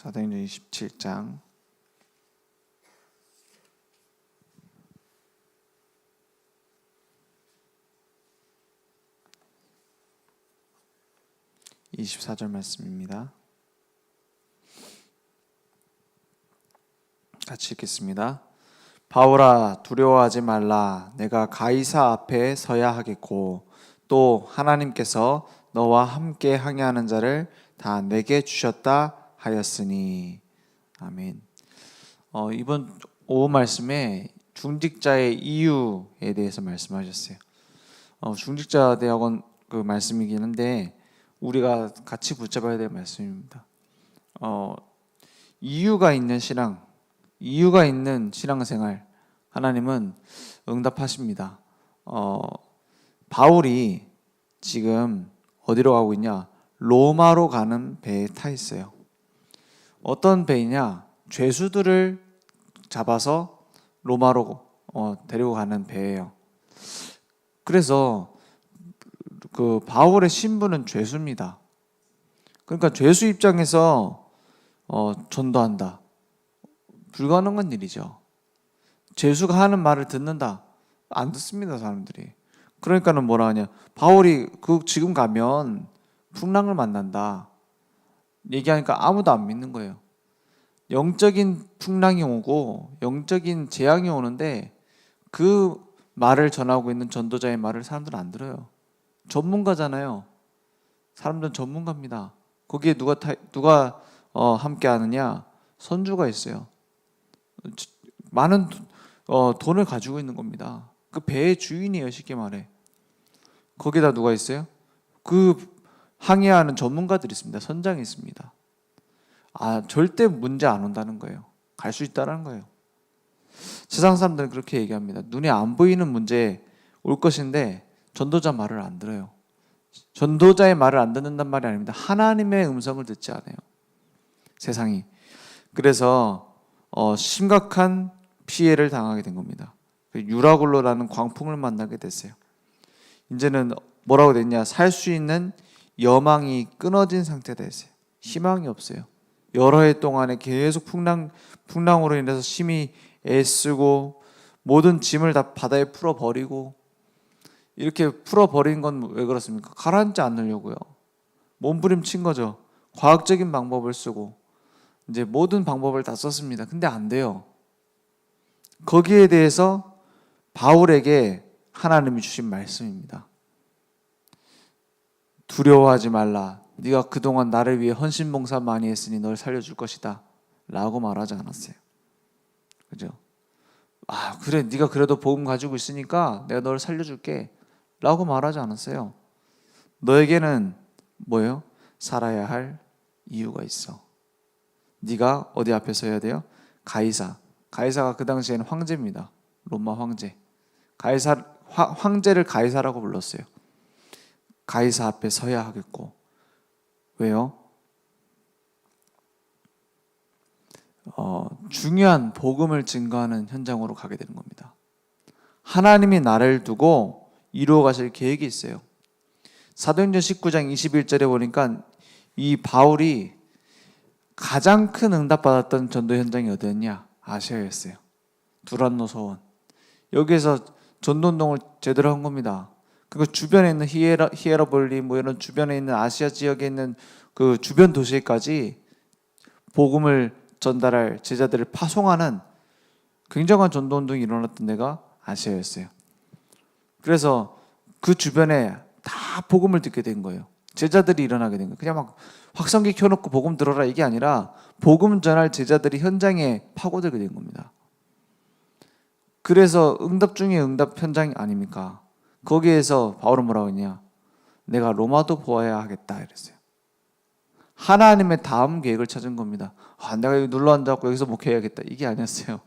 사도행전 27장 24절 말씀입니다. 같이 읽겠습니다. 바울아, 두려워하지 말라. 내가 가이사 앞에 서야 하겠고 또 하나님께서 너와 함께 항해하는 자를 다 내게 주셨다 하였으니. 아멘. 이번 오후 말씀에 중직자의 이유에 대해서 말씀하셨어요. 중직자 대학원 그 말씀이긴 한데 우리가 같이 붙잡아야 될 말씀입니다. 이유가 있는 신앙, 이유가 있는 신앙생활, 하나님은 응답하십니다. 바울이 지금 어디로 가고 있냐? 로마로 가는 배에 타 있어요. 어떤 배이냐? 죄수들을 잡아서 로마로 데리고 가는 배예요. 그래서 그 바울의 신분은 죄수입니다. 그러니까 죄수 입장에서 전도한다. 불가능한 일이죠. 죄수가 하는 말을 듣는다. 안 듣습니다, 사람들이. 그러니까는 뭐라 하냐? 바울이 지금 가면 풍랑을 만난다. 얘기하니까 아무도 안 믿는 거예요. 영적인 풍랑이 오고 영적인 재앙이 오는데 그 말을 전하고 있는 전도자의 말을 사람들은 안 들어요. 전문가잖아요. 사람들은 전문가입니다. 거기에 누가 함께 하느냐? 선주가 있어요. 많은 돈을 가지고 있는 겁니다. 그 배의 주인이에요, 쉽게 말해. 거기다 누가 있어요? 그 항해하는 전문가들이 있습니다. 선장이 있습니다. 절대 문제 안 온다는 거예요. 갈 수 있다는 거예요. 세상 사람들은 그렇게 얘기합니다. 눈에 안 보이는 문제 올 것인데 전도자 말을 안 들어요. 전도자의 말을 안 듣는단 말이 아닙니다. 하나님의 음성을 듣지 않아요, 세상이. 그래서 심각한 피해를 당하게 된 겁니다. 유라굴로라는 광풍을 만나게 됐어요. 이제는 뭐라고 됐냐? 살 수 있는 여망이 끊어진 상태가 됐어요. 희망이 없어요. 여러 해 동안에 계속 풍랑으로 인해서 심히 애쓰고 모든 짐을 다 바다에 풀어버리고, 이렇게 풀어버린 건 왜 그렇습니까? 가라앉지 않으려고요. 몸부림친 거죠. 과학적인 방법을 쓰고 이제 모든 방법을 다 썼습니다. 근데 안 돼요. 거기에 대해서 바울에게 하나님이 주신 말씀입니다. 두려워하지 말라. 네가 그동안 나를 위해 헌신봉사 많이 했으니 널 살려줄 것이다 라고 말하지 않았어요. 그죠? 그래, 네가 그래도 복음 가지고 있으니까 내가 널 살려줄게 라고 말하지 않았어요. 너에게는 뭐예요? 살아야 할 이유가 있어. 네가 어디 앞에 서야 돼요? 가이사가 그 당시에는 황제입니다. 로마 황제. 황제를 가이사라고 불렀어요. 가이사 앞에 서야 하겠고. 왜요? 중요한 복음을 증거하는 현장으로 가게 되는 겁니다. 하나님이 나를 두고 이루어 가실 계획이 있어요. 사도행전 19장 21절에 보니까 이 바울이 가장 큰 응답받았던 전도 현장이 어디였냐? 아시아였어요. 두란노 소원. 여기에서 전도운동을 제대로 한 겁니다. 그 주변에 있는 히에라볼리 이런 주변에 있는 아시아 지역에 있는 그 주변 도시까지 복음을 전달할 제자들을 파송하는 굉장한 전도운동이 일어났던 데가 아시아였어요. 그래서 그 주변에 다 복음을 듣게 된 거예요. 제자들이 일어나게 된 거예요. 그냥 막 확성기 켜놓고 복음 들어라 이게 아니라 복음 전할 제자들이 현장에 파고들게 된 겁니다. 그래서 응답 중에 응답 현장 아닙니까? 거기에서 바울은 뭐라고 했냐? 내가 로마도 보아야 하겠다 이랬어요. 하나님의 다음 계획을 찾은 겁니다. 내가 여기 눌러 앉아갖고 여기서 목회해야겠다 이게 아니었어요.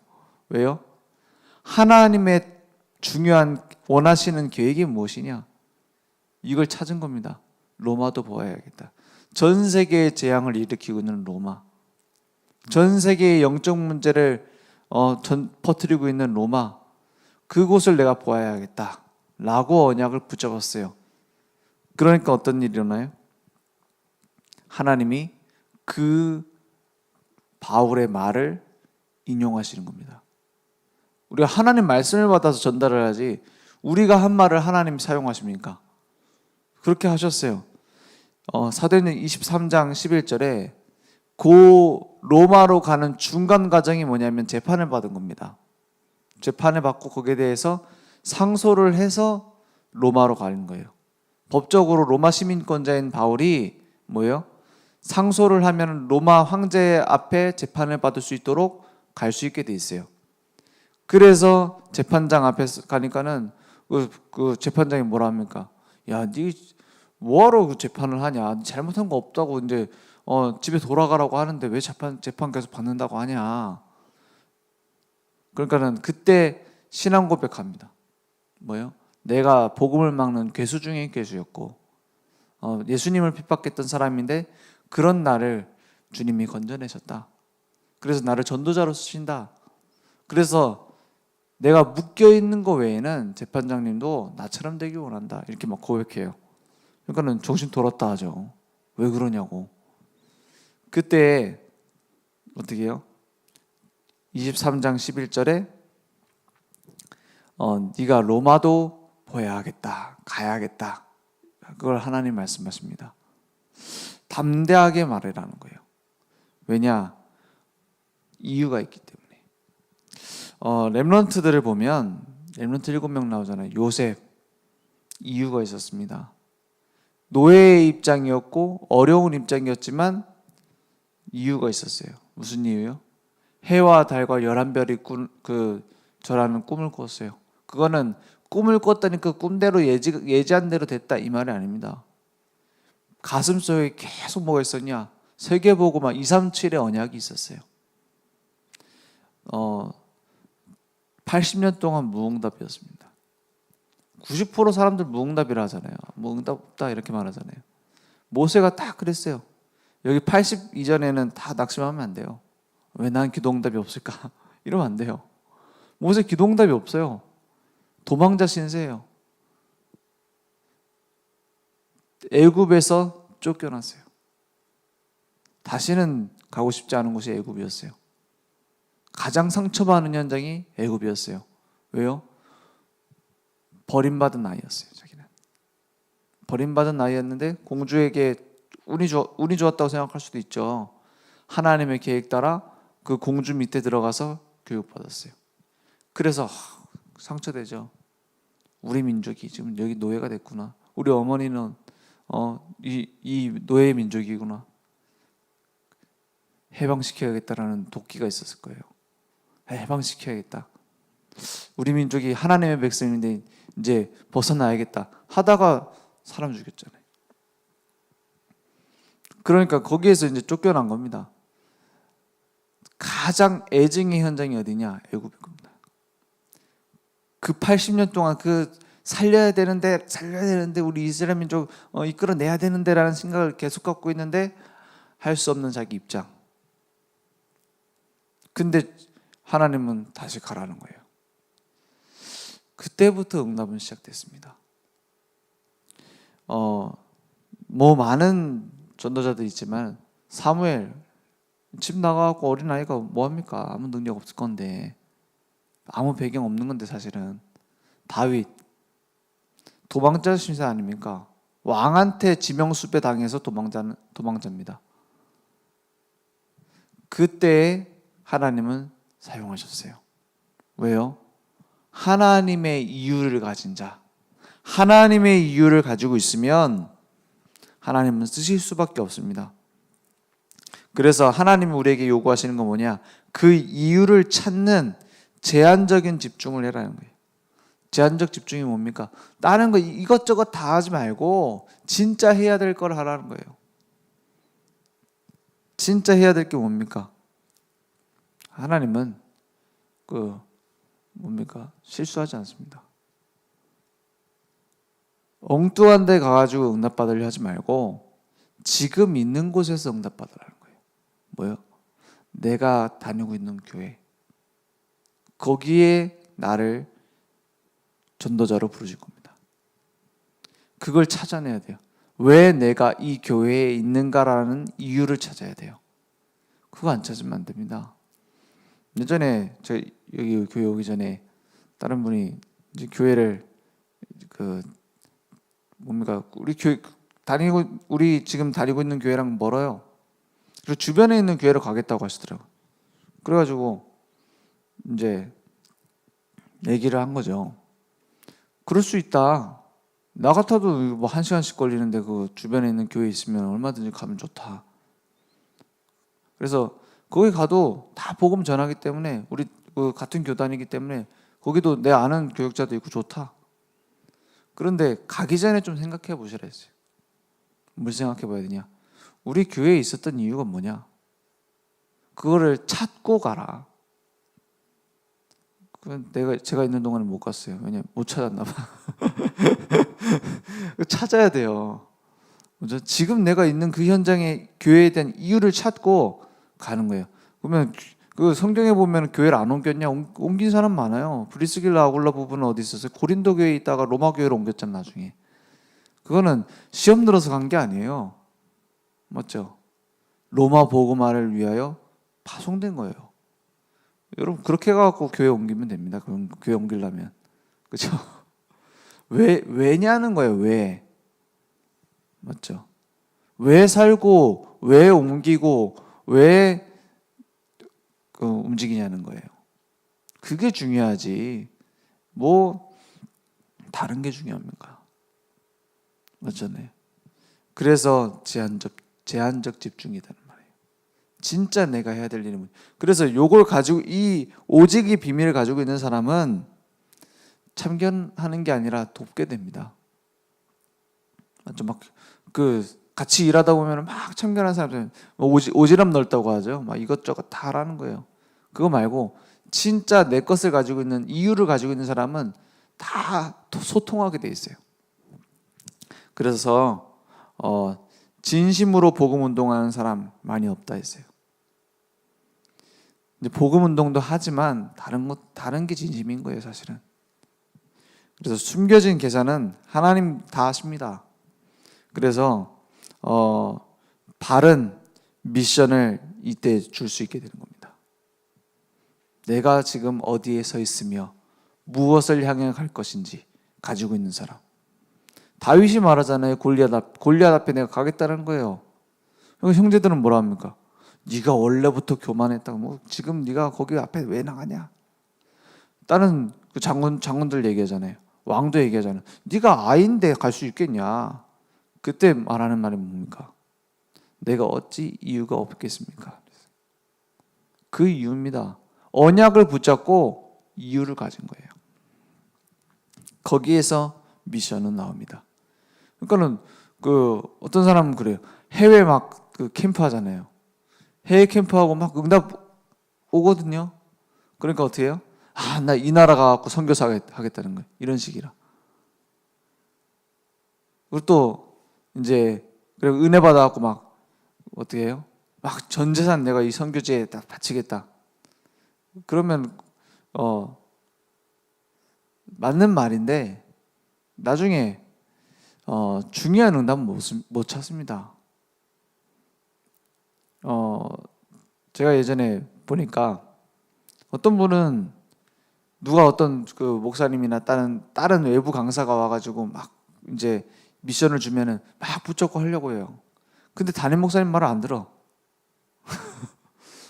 왜요? 하나님의 중요한 원하시는 계획이 무엇이냐? 이걸 찾은 겁니다. 로마도 보아야겠다. 전 세계의 재앙을 일으키고 있는 로마, 전 세계의 영적 문제를 퍼뜨리고 있는 로마, 그곳을 내가 보아야겠다 라고 언약을 붙잡았어요. 그러니까 어떤 일이 일어나요? 하나님이 그 바울의 말을 인용하시는 겁니다. 우리가 하나님 말씀을 받아서 전달을 하지 우리가 한 말을 하나님이 사용하십니까? 그렇게 하셨어요. 사도행전 23장 11절에 고 로마로 가는 중간 과정이 뭐냐면 재판을 받은 겁니다. 재판을 받고 거기에 대해서 상소를 해서 로마로 가는 거예요. 법적으로 로마 시민권자인 바울이 뭐예요? 상소를 하면 로마 황제 앞에 재판을 받을 수 있도록 갈 수 있게 돼 있어요. 그래서 재판장 앞에 가니까는 그 재판장이 뭐라 합니까? 야, 니 뭐하러 그 재판을 하냐? 잘못한 거 없다고 이제 집에 돌아가라고 하는데 왜 재판 계속 받는다고 하냐? 그러니까는 그때 신앙 고백합니다. 뭐요? 내가 복음을 막는 괴수 중에 괴수였고 예수님을 핍박했던 사람인데 그런 나를 주님이 건져내셨다. 그래서 나를 전도자로 쓰신다. 그래서 내가 묶여 있는 거 외에는 재판장님도 나처럼 되기 원한다. 이렇게 막 고백해요. 그러니까는 정신 돌았다 하죠. 왜 그러냐고. 그때 어떻게 해요? 23장 11절에 네가 로마도 보여야겠다. 가야겠다. 그걸 하나님 말씀하십니다. 담대하게 말해라는 거예요. 왜냐? 이유가 있기 때문에. 렘넌트들을 보면 렘넌트 7명 나오잖아요. 요셉 이유가 있었습니다. 노예의 입장이었고 어려운 입장이었지만 이유가 있었어요. 무슨 이유요? 해와 달과 11별이 저라는 꿈을 꿨어요. 그거는 꿈을 꿨다니 그 꿈대로 예지한 대로 됐다 이 말이 아닙니다. 가슴속에 계속 뭐가 있었냐? 세계보고만 237의 언약이 있었어요. 80년 동안 무응답이었습니다. 90% 사람들 무응답이라 하잖아요. 무응답 없다 이렇게 말하잖아요. 모세가 딱 그랬어요. 여기 80 이전에는 다 낙심하면 안 돼요. 왜 난 기도응답이 없을까? 이러면 안 돼요. 모세 기도응답이 없어요. 도망자 신세예요. 애굽에서 쫓겨났어요. 다시는 가고 싶지 않은 곳이 애굽이었어요. 가장 상처받는 현장이 애굽이었어요. 왜요? 버림받은 아이였어요. 자기는 버림받은 아이였는데 공주에게 운이 좋았다고 생각할 수도 있죠. 하나님의 계획 따라 그 공주 밑에 들어가서 교육받았어요. 그래서 상처되죠. 우리 민족이 지금 여기 노예가 됐구나. 우리 어머니는 이 노예 민족이구나. 해방시켜야겠다라는 도끼가 있었을 거예요. 해방시켜야겠다. 우리 민족이 하나님의 백성인데 이제 벗어나야겠다 하다가 사람 죽였잖아요. 그러니까 거기에서 이제 쫓겨난 겁니다. 가장 애증의 현장이 어디냐? 애굽일 겁니다. 그 80년 동안 살려야 되는데 우리 이스라엘 민족 이끌어내야 되는데라는 생각을 계속 갖고 있는데 할 수 없는 자기 입장. 근데 하나님은 다시 가라는 거예요. 그때부터 응답은 시작됐습니다. 많은 전도자들이 있지만 사무엘 집 나가고 어린아이가 뭐합니까? 아무 능력 없을 건데 아무 배경 없는 건데 사실은 다윗 도망자 신세 아닙니까? 왕한테 지명수배 당해서 도망자입니다. 그때 하나님은 사용하셨어요. 왜요? 하나님의 이유를 가진 자, 하나님의 이유를 가지고 있으면 하나님은 쓰실 수밖에 없습니다. 그래서 하나님이 우리에게 요구하시는 건 뭐냐? 그 이유를 찾는 제한적인 집중을 해라는 거예요. 제한적 집중이 뭡니까? 다른 거 이것저것 다 하지 말고 진짜 해야 될 걸 하라는 거예요. 진짜 해야 될 게 뭡니까? 하나님은 실수하지 않습니다. 엉뚱한 데 가가지고 응답받으려 하지 말고 지금 있는 곳에서 응답받으라는 거예요. 뭐요? 내가 다니고 있는 교회, 거기에 나를 전도자로 부르실 겁니다. 그걸 찾아내야 돼요. 왜 내가 이 교회에 있는가라는 이유를 찾아야 돼요. 그거 안 찾으면 안 됩니다. 예전에 저 여기 교회 오기 전에 다른 분이 이제 교회를 그 뭡니까 우리 교회 우리 지금 다니고 있는 교회랑 멀어요. 그리고 주변에 있는 교회를 가겠다고 하시더라고요. 그래가지고 이제 얘기를 한 거죠. 그럴 수 있다. 나 같아도 뭐 1시간씩 걸리는데 그 주변에 있는 교회 있으면 얼마든지 가면 좋다. 그래서 거기 가도 다 복음 전하기 때문에 우리 그 같은 교단이기 때문에 거기도 내 아는 교육자도 있고 좋다. 그런데 가기 전에 좀 생각해 보시라 했어요. 뭘 생각해 봐야 되냐? 우리 교회에 있었던 이유가 뭐냐? 그거를 찾고 가라. 그건 제가 있는 동안은 못 갔어요. 왜냐면 못 찾았나 봐. 찾아야 돼요. 지금 내가 있는 그 현장의 교회에 대한 이유를 찾고 가는 거예요. 그러면 그 성경에 보면 교회를 안 옮겼냐? 옮긴 사람 많아요. 브리스길라 아굴라 부부는 어디 있었어요? 고린도 교회에 있다가 로마 교회로 옮겼잖아 나중에. 그거는 시험 들어서 간 게 아니에요. 맞죠? 로마 복음화를 위하여 파송된 거예요. 여러분 그렇게 해갖고 교회 옮기면 됩니다. 그럼 교회 옮기려면 그렇죠? 왜냐는 거예요. 왜? 맞죠? 왜 살고 왜 옮기고 왜 움직이냐는 거예요. 그게 중요하지. 뭐 다른 게 중요합니까? 맞잖아요. 그래서 제한적 집중이라는 말이에요. 진짜 내가 해야 될 일은 그래서 요걸 가지고 오직 이 비밀을 가지고 있는 사람은 참견하는 게 아니라 돕게 됩니다. 맞죠? 막 같이 일하다 보면 막 참견하는 사람들은 오지랖 넓다고 하죠. 막 이것저것 다 하라는 거예요. 그거 말고 진짜 내 것을 가지고 있는 이유를 가지고 있는 사람은 다 소통하게 돼 있어요. 그래서 진심으로 복음 운동하는 사람 많이 없다 했어요. 이제 복음 운동도 하지만 다른 게 진심인 거예요, 사실은. 그래서 숨겨진 계산은 하나님 다 하십니다. 그래서 바른 미션을 이때 줄 수 있게 되는 겁니다. 내가 지금 어디에 서 있으며 무엇을 향해 갈 것인지 가지고 있는 사람. 다윗이 말하잖아요. 골리앗 앞에 내가 가겠다는 거예요. 형제들은 뭐라 합니까? 네가 원래부터 교만했다고. 뭐 지금 네가 거기 앞에 왜 나가냐? 다른 그 장군들 얘기하잖아요. 왕도 얘기하잖아요. 네가 아인데 갈 수 있겠냐? 그때 말하는 말이 뭡니까? 내가 어찌 이유가 없겠습니까? 그 이유입니다. 언약을 붙잡고 이유를 가진 거예요. 거기에서 미션은 나옵니다. 그러니까는 어떤 사람은 그래요. 해외 막 캠프 하잖아요. 해외 캠프하고 막 응답 오거든요. 그러니까 어떻게 해요? 나 이 나라 가갖고 선교사 하겠다는 거예요. 이런 식이라. 그리고 또 이제 은혜 받아갖고 막 어떻게 해요? 막 전 재산 내가 이 선교지에 딱 바치겠다. 그러면 맞는 말인데 나중에 중요한 응답은 못 찾습니다. 제가 예전에 보니까 어떤 분은 누가 어떤 그 목사님이나 다른 외부 강사가 와가지고 막 이제 미션을 주면은 막 붙잡고 하려고 해요. 근데 담임 목사님 말을 안 들어.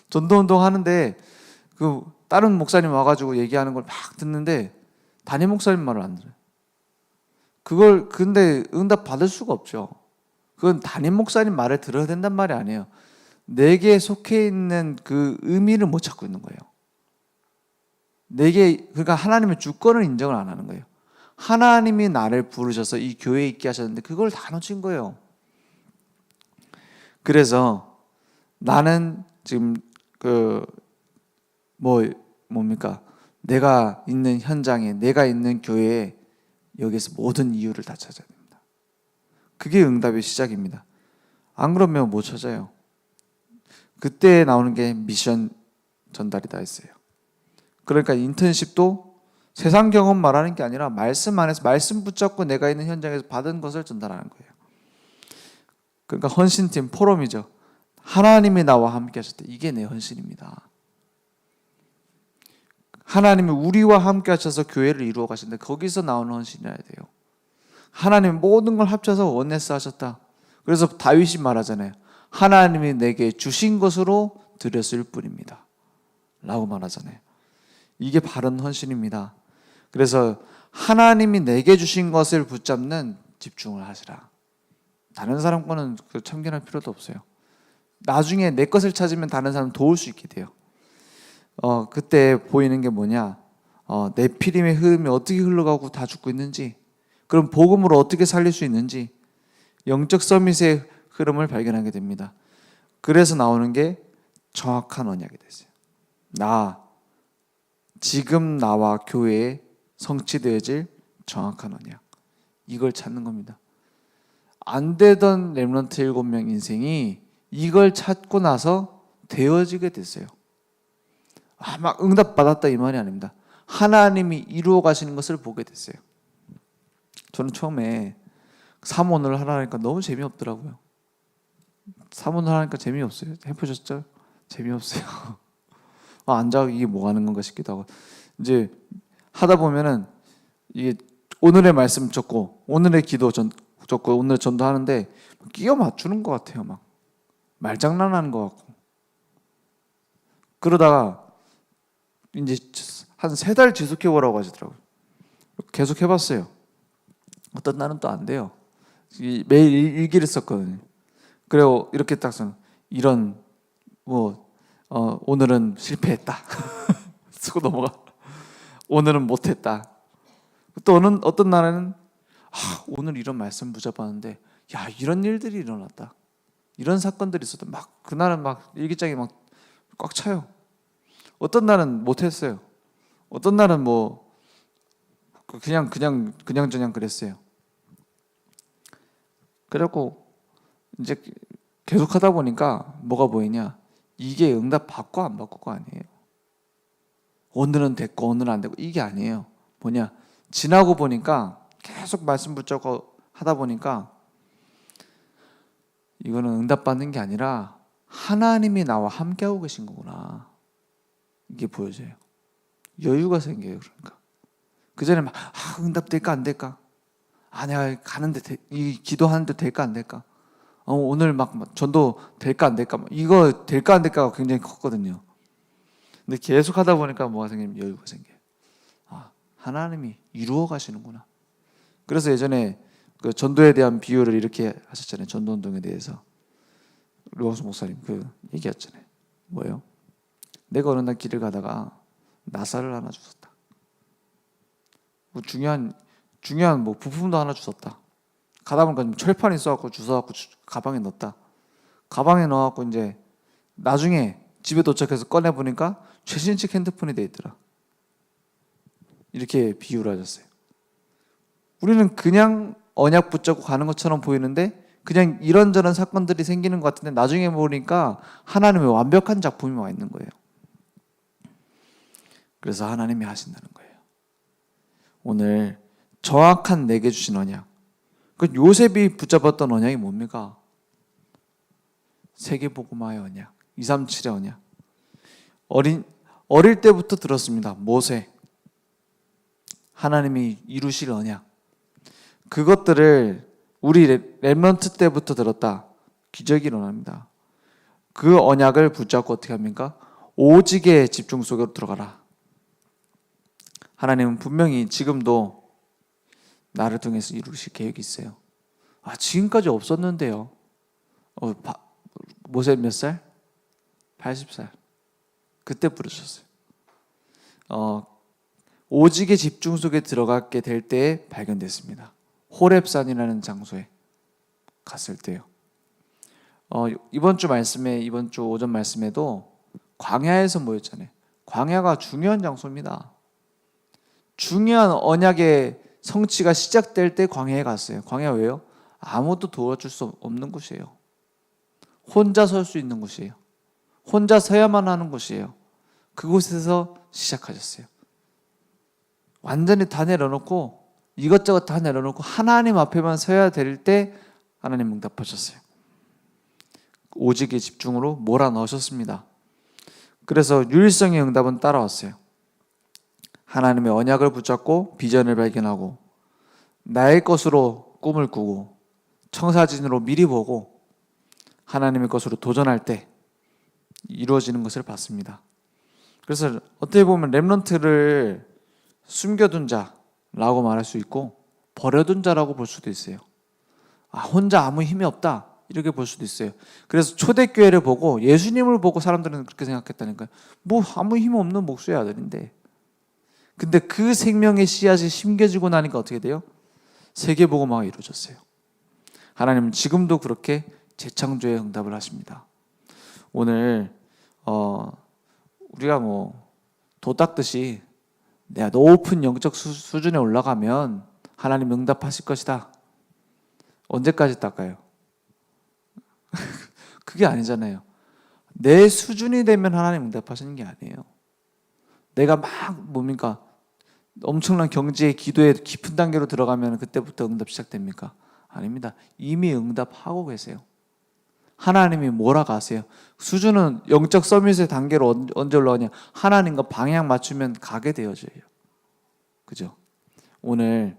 전도운동 하는데 그 다른 목사님 와가지고 얘기하는 걸 막 듣는데 담임 목사님 말을 안 들어요. 그걸 근데 응답 받을 수가 없죠. 그건 담임 목사님 말을 들어야 된단 말이 아니에요. 내게 속해 있는 그 의미를 못 찾고 있는 거예요. 그러니까 하나님의 주권을 인정을 안 하는 거예요. 하나님이 나를 부르셔서 이 교회에 있게 하셨는데 그걸 다 놓친 거예요. 그래서 나는 지금 뭡니까? 내가 있는 현장에, 내가 있는 교회에 여기서 모든 이유를 다 찾아야 됩니다. 그게 응답의 시작입니다. 안 그러면 못 찾아요. 그때 나오는 게 미션 전달이다 했어요. 그러니까 인턴십도 세상 경험 말하는 게 아니라 말씀 안에서 말씀 붙잡고 내가 있는 현장에서 받은 것을 전달하는 거예요. 그러니까 헌신팀 포럼이죠. 하나님이 나와 함께 하셨다. 이게 내 헌신입니다. 하나님이 우리와 함께 하셔서 교회를 이루어 가시는데 거기서 나오는 헌신이어야 돼요. 하나님이 모든 걸 합쳐서 원네스 하셨다. 그래서 다윗이 말하잖아요. 하나님이 내게 주신 것으로 드렸을 뿐입니다. 라고 말하잖아요. 이게 바른 헌신입니다. 그래서 하나님이 내게 주신 것을 붙잡는 집중을 하시라. 다른 사람 거는 참견할 필요도 없어요. 나중에 내 것을 찾으면 다른 사람 도울 수 있게 돼요. 그때 보이는 게 뭐냐? 내 피림의 흐름이 어떻게 흘러가고 다 죽고 있는지, 그럼 복음으로 어떻게 살릴 수 있는지, 영적 서밋의 흐름을 발견하게 됩니다. 그래서 나오는 게 정확한 언약이 됐어요. 지금 나와 교회에 성취되어질 정확한 언약. 이걸 찾는 겁니다. 안 되던 렘넌트 7명 인생이 이걸 찾고 나서 되어지게 됐어요. 막 응답 받았다 이 말이 아닙니다. 하나님이 이루어 가시는 것을 보게 됐어요. 저는 처음에 사모를 하라니까 너무 재미없더라고요. 사모를 하니까 재미없어요. 해보셨죠? 재미없어요. 앉아 이게 뭐 하는 건가 싶기도 하고, 이제 하다 보면은 이게 오늘의 말씀 적고 오늘의 기도 적고 오늘 전도하는데 끼워 맞추는 것 같아요. 막 말장난하는 것 같고. 그러다가 이제 한 3달 지속해 보라고 하시더라고요. 계속 해봤어요. 어떤 날은 또 안 돼요. 매일 일기를 썼거든요. 그리고 이렇게 딱 써. 이런 오늘은 실패했다. 쓰고 넘어가. 오늘은 못했다. 또 어떤 날에는 오늘 이런 말씀 붙잡았는데 이런 일들이 일어났다. 이런 사건들이 있었다. 막 그날은 막 일기장이 막 꽉 차요. 어떤 날은 못했어요. 어떤 날은 뭐 그냥 그랬어요. 그래갖고 이제 계속 하다 보니까 뭐가 보이냐? 이게 응답 받고 안 받고가 아니에요. 오늘은 됐고 오늘은 안 되고 이게 아니에요. 뭐냐? 지나고 보니까 계속 말씀 붙잡고 하다 보니까 이거는 응답 받는 게 아니라 하나님이 나와 함께하고 계신 거구나. 이게 보여져요. 여유가 생겨요. 그러니까 그전에 막 응답 될까 안 될까? 내가 가는데 이 기도하는데 될까 안 될까? 오늘 막 전도 될까 안 될까? 이거 될까 안 될까가 굉장히 컸거든요. 근데 계속 하다 보니까 뭐가 생기면 여유가 생겨요. 하나님이 이루어 가시는구나. 그래서 예전에 그 전도에 대한 비유를 이렇게 하셨잖아요. 전도 운동에 대해서 류광수 목사님 얘기했잖아요. 뭐예요? 내가 어느 날 길을 가다가 나사를 하나 주웠다. 중요한 부품도 하나 주웠다. 가다 보니까 철판이 있어갖고 주워갖고 가방에 넣었다. 가방에 넣어갖고 이제 나중에 집에 도착해서 꺼내 보니까 최신식 핸드폰이 돼 있더라. 이렇게 비유를 하셨어요. 우리는 그냥 언약 붙잡고 가는 것처럼 보이는데 그냥 이런저런 사건들이 생기는 것 같은데 나중에 보니까 하나님의 완벽한 작품이 와 있는 거예요. 그래서 하나님이 하신다는 거예요. 오늘 정확한 내게 주신 언약. 그 요셉이 붙잡았던 언약이 뭡니까? 세계복음화의 언약, 237의 언약. 어릴 때부터 들었습니다. 모세, 하나님이 이루실 언약. 그것들을 우리 렘넌트 때부터 들었다. 기적이 일어납니다. 그 언약을 붙잡고 어떻게 합니까? 오직의 집중 속으로 들어가라. 하나님은 분명히 지금도 나를 통해서 이루실 계획이 있어요. 지금까지 없었는데요. 모세 몇 살? 80살. 그때 부르셨어요. 오직의 집중 속에 들어가게 될 때에 발견됐습니다. 호렙산이라는 장소에 갔을 때요. 이번 주 오전 말씀에도 광야에서 모였잖아요. 광야가 중요한 장소입니다. 중요한 언약의 성취가 시작될 때 광야에 갔어요. 광야 왜요? 아무도 도와줄 수 없는 곳이에요. 혼자 설 수 있는 곳이에요. 혼자 서야만 하는 곳이에요. 그곳에서 시작하셨어요. 완전히 다 내려놓고 이것저것 다 내려놓고 하나님 앞에만 서야 될 때 하나님 응답하셨어요. 오직의 집중으로 몰아넣으셨습니다. 그래서 유일성의 응답은 따라왔어요. 하나님의 언약을 붙잡고 비전을 발견하고 나의 것으로 꿈을 꾸고 청사진으로 미리 보고 하나님의 것으로 도전할 때 이루어지는 것을 봤습니다. 그래서 어떻게 보면 렘넌트를 숨겨둔 자라고 말할 수 있고 버려둔 자라고 볼 수도 있어요. 혼자 아무 힘이 없다 이렇게 볼 수도 있어요. 그래서 초대교회를 보고 예수님을 보고 사람들은 그렇게 생각했다니까요. 뭐 아무 힘 없는 목수의 아들인데. 근데 그 생명의 씨앗이 심겨지고 나니까 어떻게 돼요? 세계복음화가 이루어졌어요. 하나님은 지금도 그렇게 재창조의 응답을 하십니다. 오늘 우리가 도 닦듯이 내가 높은 영적 수준에 올라가면 하나님 응답하실 것이다. 언제까지 닦아요? 그게 아니잖아요. 내 수준이 되면 하나님 응답하시는 게 아니에요. 내가 막 엄청난 경지의 기도의 깊은 단계로 들어가면 그때부터 응답 시작됩니까? 아닙니다. 이미 응답하고 계세요. 하나님이 몰아가세요. 수준은 영적 서밋의 단계로 언제 올라가냐? 하나님과 방향 맞추면 가게 되어져요. 그죠? 오늘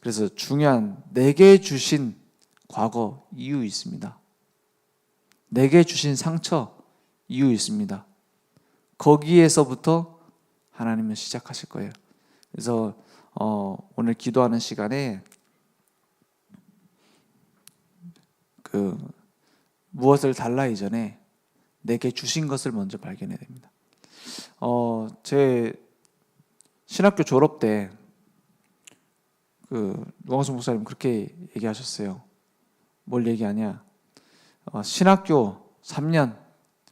그래서 중요한 내게 주신 과거 이유 있습니다. 내게 주신 상처 이유 있습니다. 거기에서부터 하나님은 시작하실 거예요. 그래서 오늘 기도하는 시간에 무엇을 달라 이전에 내게 주신 것을 먼저 발견해야 됩니다. 제 신학교 졸업 때 노광수 목사님 그렇게 얘기하셨어요. 뭘 얘기하냐? 신학교 3년,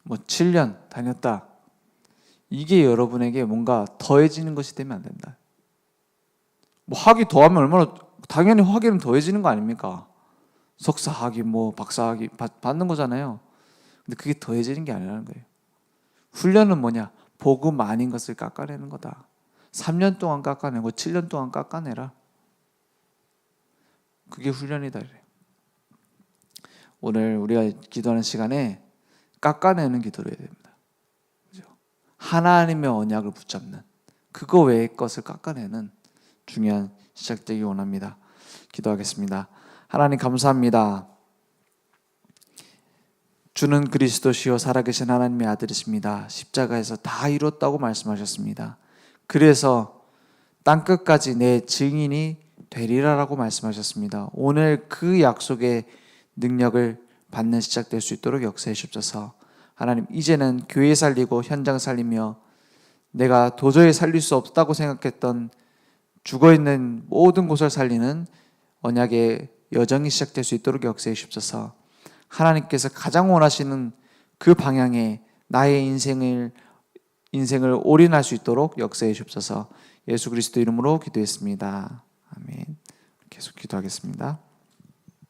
7년 다녔다. 이게 여러분에게 뭔가 더해지는 것이 되면 안 된다. 학위 더하면 얼마나 당연히 학위는 더해지는 거 아닙니까? 석사 학위, 박사 학위 받는 거잖아요. 근데 그게 더해지는 게 아니라는 거예요. 훈련은 뭐냐? 복음 아닌 것을 깎아내는 거다. 3년 동안 깎아내고 7년 동안 깎아내라. 그게 훈련이다. 이래요. 오늘 우리가 기도하는 시간에 깎아내는 기도를 해야 됩니다. 그죠? 하나님의 언약을 붙잡는 그거 외의 것을 깎아내는 중요한 시작되기 원합니다. 기도하겠습니다. 하나님 감사합니다. 주는 그리스도시요 살아계신 하나님의 아들이십니다. 십자가에서 다 이뤘다고 말씀하셨습니다. 그래서 땅끝까지 내 증인이 되리라라고 말씀하셨습니다. 오늘 그 약속의 능력을 받는 시작될 수 있도록 역사해 주옵소서. 하나님 이제는 교회 살리고 현장 살리며 내가 도저히 살릴 수 없다고 생각했던 죽어있는 모든 곳을 살리는 언약의 여정이 시작될 수 있도록 역사해 주옵소서. 하나님께서 가장 원하시는 그 방향에 나의 인생을 올인할 수 있도록 역사해 주옵소서. 예수 그리스도 이름으로 기도했습니다. 아멘. 계속 기도하겠습니다.